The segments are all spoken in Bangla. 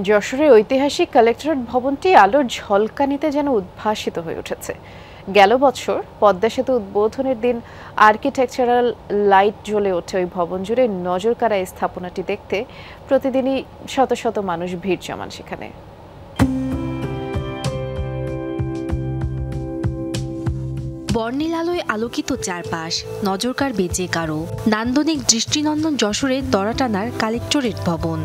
যশোরের ঐতিহাসিক কালেক্টরেট ভবনটি আলোর ঝলকানিতে যেন উদ্ভাসিত হয়ে উঠেছে। গেল বছর পদ্মা সেতু উদ্বোধনের দিন আর্কিটেকচারাল লাইট জ্বলে ওঠে ওই ভবন জুড়ে নজরকাড়া এই স্থাপনাটি দেখতে প্রতিদিনই শত শত মানুষ ভিড় জমান সেখানে। বর্ণিল আলোয় আলোকিত চারপাশ, নজরকার বেজে কারো নান্দনিক দৃষ্টিনন্দন যশোরের দরাটানার কালেক্টরেট ভবন।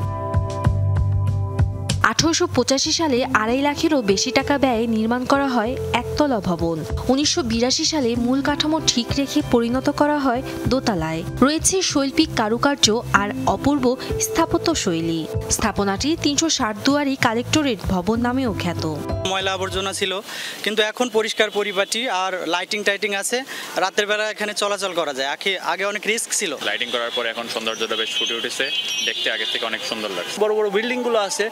1885 সালে 2.5 লাখেরও বেশি টাকা ব্যয়ে নির্মাণ করা হয় একতলা ভবন। 1982 সালে মূল কাঠামো ঠিক রেখে পরিণত করা হয় দোতলায়। রয়েছে শৈল্পিক কারুকার্য আর অপূর্ব স্থাপত্য শৈলী। স্থাপনাটি 360 দুয়ারি কালেক্টরেট ভবন নামেও খ্যাত। ময়লা আবর্জনা ছিল, কিন্তু এখন পরিষ্কার পরিপাটি আর লাইটিং আছে। রাতের বেলা এখানে চলাচল করা যায়। আগে অনেক রিস্ক ছিল। লাইটিং করার পরে এখন সৌন্দর্যটা বেশ ফুটে উঠেছে, দেখতে আগে থেকে অনেক সুন্দর লাগছে। বড় বড় বিল্ডিংগুলো আছে,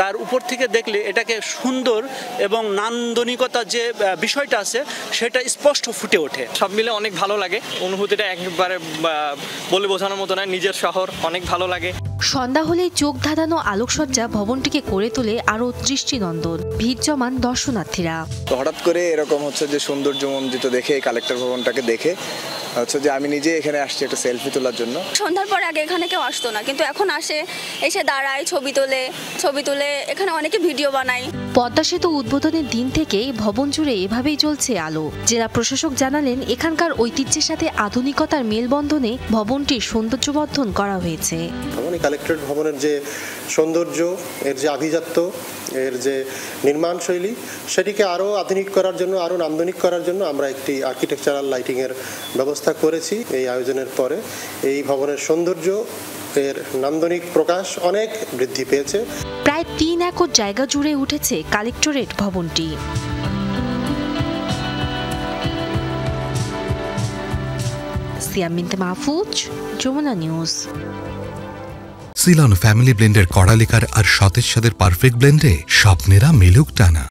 তার উপর থেকে দেখলে এটাকে সুন্দর এবং নান্দনিকতা যে বিষয়টা আছে সেটা স্পষ্ট ফুটে ওঠে। সব মিলে অনেক ভালো লাগে। অনুভূতিটা একবারে বলে বোঝানোর মতো নয়। নিজের শহর, অনেক ভালো লাগে। সন্ধ্যা হলেই চোখ ধাঁধানো আলোকসজ্জা ভবনটিকে করে তোলে আরো দৃষ্টিনন্দন। ভিড় জমান দর্শনার্থীরা। হঠাৎ করে এরকম হচ্ছে যে সৌন্দর্যমণ্ডিত দেখে এই কালেক্টর ভবনটাকে দেখে হচ্ছে যে আমি নিজে এখানে আসছি একটা সেলফি তোলার জন্য। সন্ধ্যার পর আগে এখানে কেউ আসতো না, কিন্তু এখন এসে দাঁড়ায়, ছবি তুলে এখানে অনেকে ভিডিও বানায়। পদ্মা সেতু উদ্বোধনের দিন থেকে ভবন জুড়ে এভাবেই চলছে আলো। জেলা প্রশাসক জানালেন, এখানকার ঐতিহ্যের সাথে আধুনিকতার মেলবন্ধনে ভবনটির সৌন্দর্যবর্ধন করা হয়েছে। কালেক্টরেট ভবনের যে সৌন্দর্য, এর যে আভিজাত্য, এর যে নির্মাণ শৈলী, সেটিকে আরও আধুনিক করার জন্য, আরও নান্দনিক করার জন্য আমরা একটি আর্কিটেকচারাল লাইটিংয়ের ব্যবস্থা করেছি। এই আয়োজনের পরে এই ভবনের সৌন্দর্য, এর নান্দনিক প্রকাশ অনেক বৃদ্ধি পেয়েছে। প্রায় 3 একর জায়গা জুড়ে উঠেছে কালেক্টরেট ভবনটি। সিয়াম বিনতে মাহফুজ, যমুনা নিউজ। সিলন ফ্যামিলি ব্লেন্ডের কড়া লিকার আর সতেজ স্বাদের পারফেক্ট ব্লেন্ডে স্বপ্নেরা মেলুক টানা।